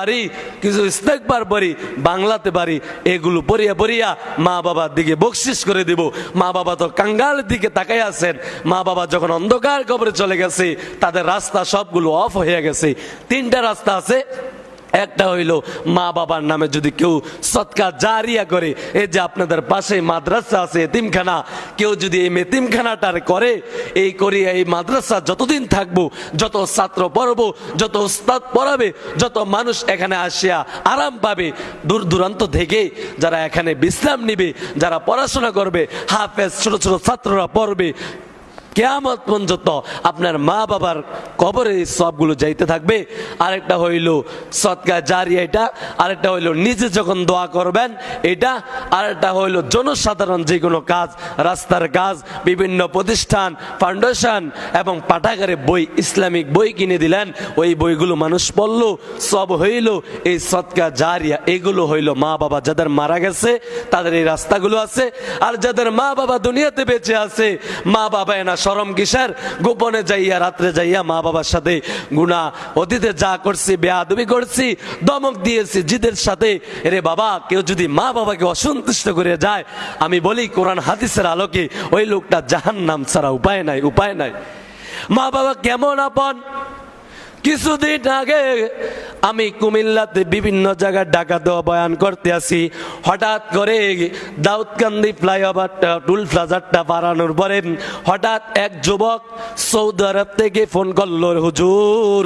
পারি, কিছু ইস্তেগফার পড়ি, বাংলাতে পারি, এগুলো পড়িয়া পড়িয়া মা বাবার দিকে বকশিস করে দিব। মা বাবা তো কাঙ্গালের দিকে তাকাই আছেন। মা বাবা যখন অন্ধকার কবরে চলে গেছে, তাদের রাস্তা সবগুলো অফ হয়ে গেছে। তিনটা রাস্তা আছে। একটা হইল মা বাবার নামে যদি কেউ সদকা জারিয়া করে, এই যে আপনাদের পাশে মাদ্রাসা আছে এতিমখানা, কেউ যদি এই এতিমখানাটার করে, এই করিয়া এই মাদ্রাসা যতদিন থাকবো, যত ছাত্র পড়বো, যত উস্তাদ পড়াবে, যত মানুষ এখানে আসিয়া আরাম পাবে, দূর দূরান্ত থেকে যারা এখানে বিশ্রাম নিবে, যারা পড়াশোনা করবে, হাফেজ ছোট ছোট ছাত্ররা পড়বে, কিয়ামত পর্যন্ত আপনার মা বাবার কবরে সবগুলো যাইতে থাকবে। আরেকটা হইল সদকা জারিয়া, এটা। আরেকটা হইল নিজে যখন দোয়া করবেন, এটা। আরেকটা হইল জনসাধারণ যে কোনো কাজ, রাস্তার কাজ, বিভিন্ন প্রতিষ্ঠান, ফাউন্ডেশন এবং পাঠাগারে বই, ইসলামিক বই কিনে দিলেন, ওই বইগুলো মানুষ পড়লো, সব হইল এই সদকা জারিয়া। এগুলো হইল মা বাবা যাদের মারা গেছে তাদের এই রাস্তাগুলো আছে। আর যাদের মা বাবা দুনিয়াতে বেঁচে আছে, মা বাবা এনা শরম কিসের, গোপনে যাইয়া রাত্রে যাইয়া মা বাবার সাথে গুনাহ, অতীতে যা করছি, বেয়াদবি করছি, দমক দিয়েছি জিদের সাথে, রে বাবা কেউ যদি মা বাবাকে অসন্তুষ্ট করে যায়, আমি বলি কোরআন হাদিসের আলোকে ওই লোকটা জাহান্নাম ছাড়া উপায় নাই, উপায় নাই। মা বাবা কেমন আপন। কিছুদিন আগে আমি কুমিল্লাতে বিভিন্ন জায়গায় ডাকা দেওয়া বয়ান করতে আসি, হঠাৎ করে দাউদকান্দি ফ্লাইওভার টুল প্লাজারটা বাড়ানোর পরে হঠাৎ এক যুবক সৌদি আরব থেকে ফোন করলো, হুজুর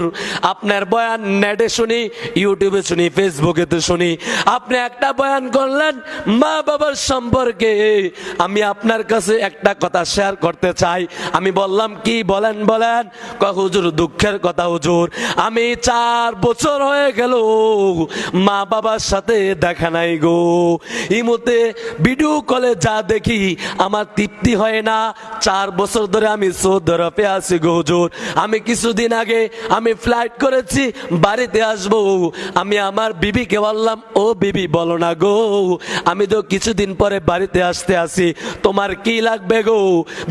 আপনার বয়ান নেটে শুনি, ইউটিউবে শুনি, ফেসবুকেতে শুনি, আপনি একটা বয়ান করলেন মা বাবার সম্পর্কে, আমি আপনার কাছে একটা কথা শেয়ার করতে চাই। আমি বললাম কি, বলেন বলেন। হুজুর দুঃখের কথা হুজুর, আমি 4 বছর হয়ে গেল মা বাবার সাথে দেখা নাই গো। ইমুতে ভিডিও কলে যা দেখি আমার তৃপ্তি হয় না। 4 বছর ধরে আমি সৌদি আরবে আছি গো হুজুর। আমি কিছুদিন আগে আমি ফ্লাইট করেছি, বাড়িতে আসবো। আমি আমার বিবিকে বললাম, ও বিবি বলো না গো, আমি তো কিছুদিন পরে বাড়িতে আসতে আসি, তোমার কি লাগবে গো?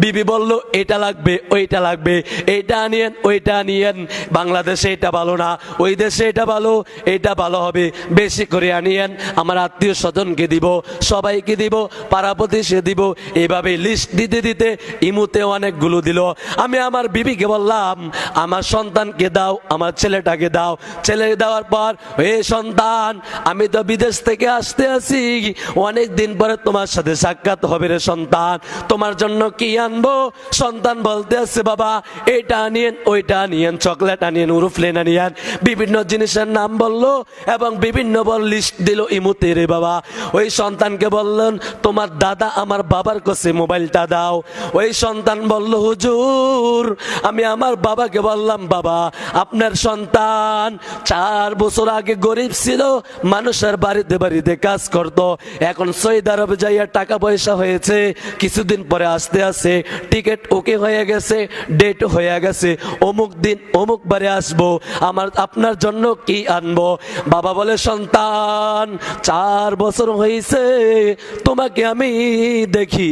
বিবি বলল, এটা লাগবে, ওইটা লাগবে, এইটা আনিয়েন, ওইটা আনিয়েন। বাংলাদেশে এটা ভালো না, ওই দেশে এটা ভালো, এটা ভালো হবে, বেশি করে আনিয়েন, আমার আত্মীয় স্বজনকে দিব, সবাইকে দিব, পাড়া প্রতিবেশী দিব। এইভাবে লিস্ট দিতে দিতে ইমুতে অনেকগুলো দিল। আমি আমার বিবিকে বললাম, আমার সন্তানকে দাও, আমার ছেলেটাকে দাও। ছেলে দেওয়ার পর, হে সন্তান, আমি তো বিদেশ থেকে আসতে আসি, অনেক দিন পরে তোমার সাথে সাক্ষাৎ হবে রে সন্তান, তোমার জন্য কি আনবো? সন্তান বলতে আছে, বাবা এটা আনিয়েন, ওইটা আনিয়েন, চকলেট আনিয়েন, উরুফলেন আনিয়েন, বিভিন্ন জিনিসের নাম বললো এবং বিভিন্ন বল লিস্ট দিল ইমুতে রে বাবা। ওই সন্তানকে বললেন, তোমার দাদা আমার বাবার কাছে মোবাইলটা দাও। ওই সন্তান বলল, হুজুর আমি আমার বাবাকে বললাম, বাবা আপনার সন্তান 4 বছর আগে গরিব ছিল, মানুষের বাড়িতে বাড়িতে কাজ করত, এখন সৌদি আরবে যাইয়া টাকা পয়সা হয়েছে, কিছুদিন পরে আসতে আসে, টিকিট ওকে হয়ে গেছে, ডেট হয়ে গেছে, অমুক দিন অমুক বারে আসবো, আমার আপনার জন্য কি আনবো? বাবা বলে, সন্তান 4 বছর হয়েছে তোমাকে আমি দেখি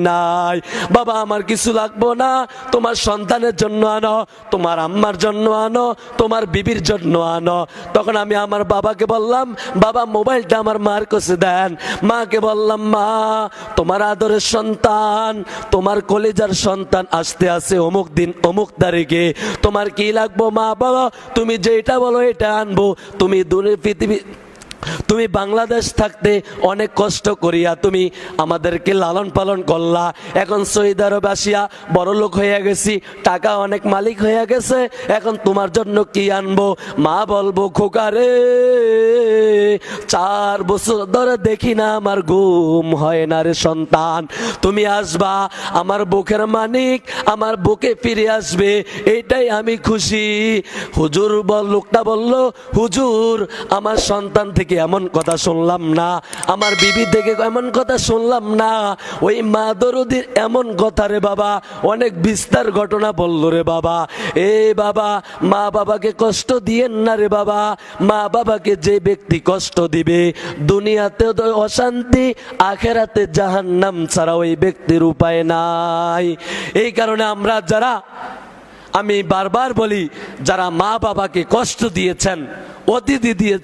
নাই, বাবা আমার কিছু লাগবো না, তোমার সন্তানের জন্য আনো, তোমার আম্মার জন্য আনো, তোমার বিবির জন্য আনো। তখন আমি আমার বাবাকে বললাম, বাবা মোবাইলটা আমার মার কাছে দেন। মাকে বললাম, মা তোমার আদরের সন্তান, তোমার কলেজার সন্তান আসতে আসে অমুক দিন অমুক তারিখে, তোমার কি লাগবো মা? বাবা তুমি যেটা বলো এটা আনবো। তুমি পৃথিবী, তুমি বাংলাদেশ থাকতে অনেক কষ্ট করিয়া তুমি আমাদেরকে লালন পালন করলা, এখন সৌদি আরব আসিয়া বড় লোক হয়ে গেছি, টাকা অনেক মালিক হয়ে গেছে, এখন তোমার জন্য কি আনবো? মা বলবো, খোকা রে 4 বছর ধরে দেখি না আমার ঘুম হয় না রে সন্তান, তুমি আসবা, আমার বুকের মানিক আমার বুকে ফিরে আসবে, এইটাই আমি খুশি। হুজুর লোকটা বলল, হুজুর আমার সন্তান থেকে এমন কথা শুনলাম না, আমার বিবি থেকে এমন কথা শুনলাম না, ওই মা দরদির এমন কথা রে বাবা, অনেক বিস্তার ঘটনা বললো রে বাবা। এ বাবা মা বাবাকে কষ্ট দিয়েন না রে বাবা, মা বাবাকে যে ব্যক্তি কষ্ট দিবে দুনিয়াতে তো অশান্তি, আখেরাতে জাহান্নাম ছাড়া ওই ব্যক্তির উপায় নাই। এই কারণে আমরা যারা, আমি বারবার বলি, যারা মা বাবাকে কষ্ট দিয়েছেন, অতিথি দিয়েছেন,